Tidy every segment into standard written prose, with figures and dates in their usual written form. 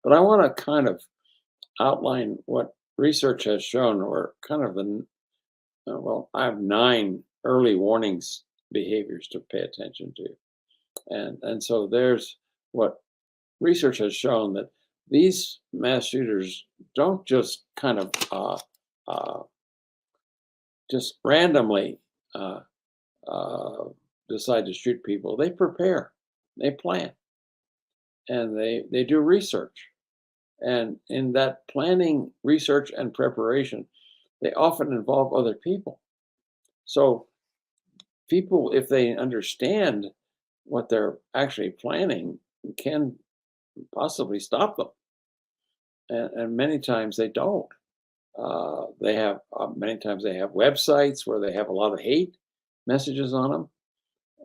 But I want to kind of outline what research has shown, or kind of well, I have 9 early warnings behaviors to pay attention to, and so there's what research has shown, that these mass shooters don't just kind of uh, just randomly uh, uh, decide to shoot people. They prepare, they plan, and they do research. And in that planning, research, and preparation, they often involve other people. So people, if they understand what they're actually planning, can possibly stop them. And many times they don't. They have many times they have websites where they have a lot of hate messages on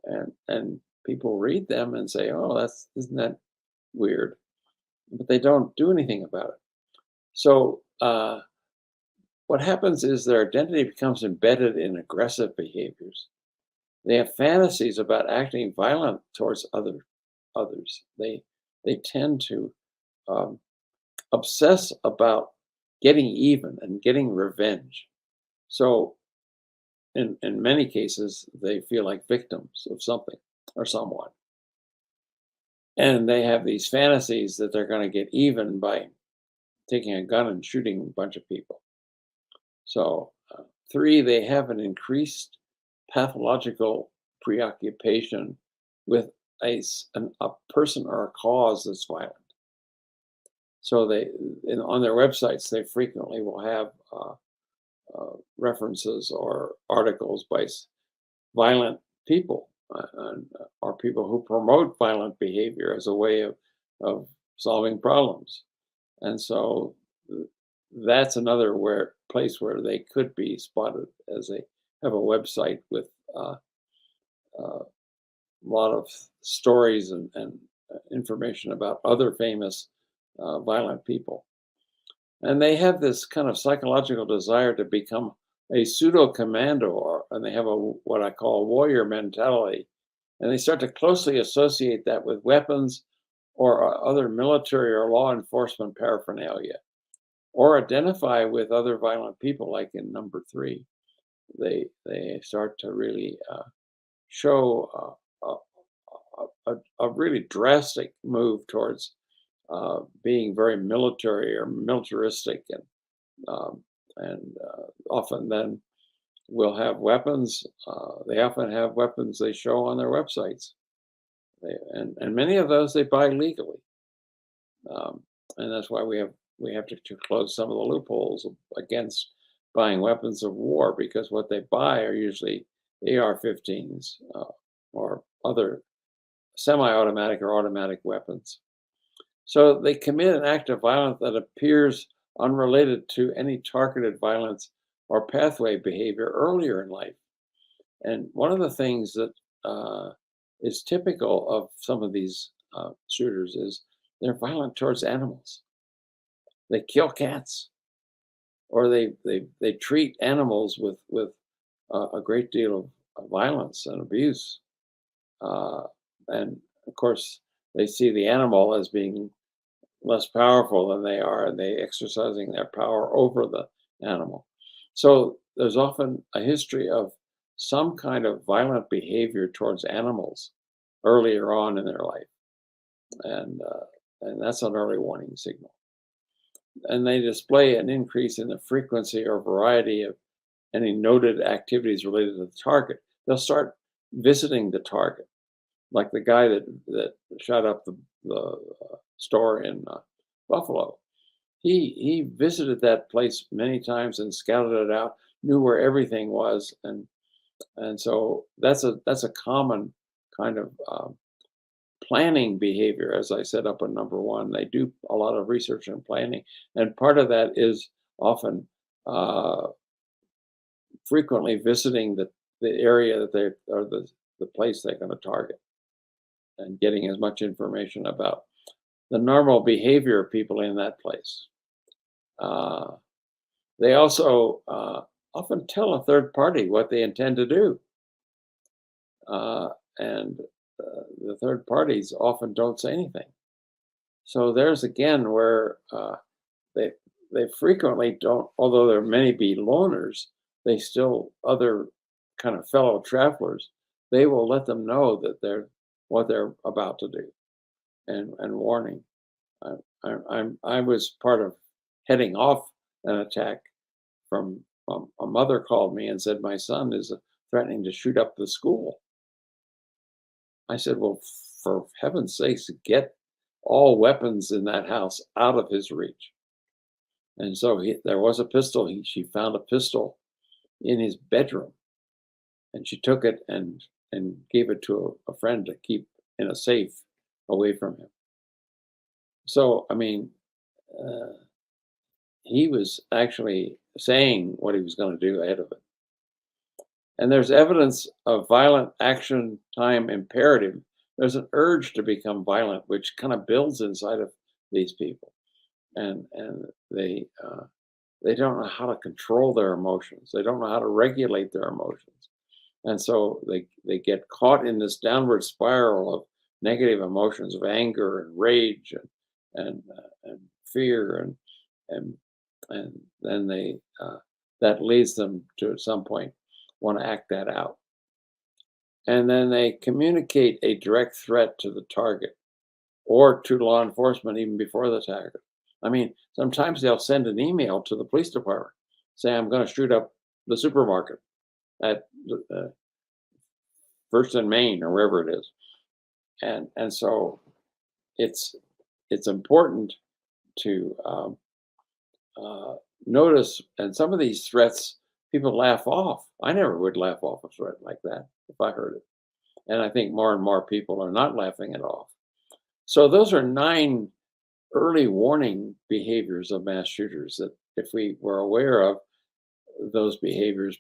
them, and people read them and say, "Oh, that's isn't that weird?" But they don't do anything about it. So what happens is their identity becomes embedded in aggressive behaviors. They have fantasies about acting violent towards others. They tend to um, obsess about getting even and getting revenge. So in many cases, they feel like victims of something or someone. And they have these fantasies that they're going to get even by taking a gun and shooting a bunch of people. So, 3, they have an increased pathological preoccupation with a person or a cause that's violent. So on their websites, they frequently will have references or articles by violent people, or people who promote violent behavior as a way of solving problems. And so that's another place where they could be spotted, as they have a website with a lot of stories and information about other famous violent people. And they have this kind of psychological desire to become a pseudo commando, and they have what I call warrior mentality. And they start to closely associate that with weapons or other military or law enforcement paraphernalia, or identify with other violent people, like in number 3. They start to really show a really drastic move towards being very military or militaristic, um, and often then will have weapons. They often have weapons they show on their websites, and many of those they buy legally, um, and that's why we have to close some of the loopholes against buying weapons of war, because what they buy are usually AR-15s, or other semi-automatic or automatic weapons. So they commit an act of violence that appears unrelated to any targeted violence or pathway behavior earlier in life. And one of the things that is typical of some of these shooters is they're violent towards animals. They kill cats, or they treat animals with a great deal of violence and abuse. Uh, and of course, they see the animal as being less powerful than they are, and they exercising their power over the animal. So there's often a history of some kind of violent behavior towards animals earlier on in their life, and that's an early warning signal. And they display an increase in the frequency or variety of any noted activities related to the target. They'll start visiting the target, like the guy that shot up the store in Buffalo. He visited that place many times and scouted it out, knew where everything was, and so that's a common kind of planning behavior. As I said up in number 1, they do a lot of research and planning, and part of that is often uh, frequently visiting the area that they or the place they're going to target, and getting as much information about the normal behavior of people in that place. Uh, they also often tell a third party what they intend to do, and the third parties often don't say anything. So there's again where they they frequently don't, although there may be loners, they still other kind of fellow travelers. They will let them know that they're what they're about to do and warning. I was part of heading off an attack from a mother called me and said my son is threatening to shoot up the school. I said, well, for heaven's sakes, get all weapons in that house out of his reach. And so there was a pistol. She found a pistol in his bedroom, and she took it and gave it to a friend to keep in a safe away from him. So I mean, uh, he was actually saying what he was going to do ahead of it. And there's evidence of violent action time imperative. There's an urge to become violent, which kind of builds inside of these people, and they don't know how to control their emotions. They don't know how to regulate their emotions, and so they get caught in this downward spiral of negative emotions of anger and rage and fear and and then that leads them to at some point want to act that out. And then they communicate a direct threat to the target or to law enforcement even before the target. I mean, sometimes they'll send an email to the police department saying, I'm going to shoot up the supermarket at First and Main or wherever it is. And so it's it's important to uh, notice, and some of these threats people laugh off. I never would laugh off a threat like that if I heard it. And I think more and more people are not laughing it off. So those are 9 early warning behaviors of mass shooters that if we were aware of those behaviors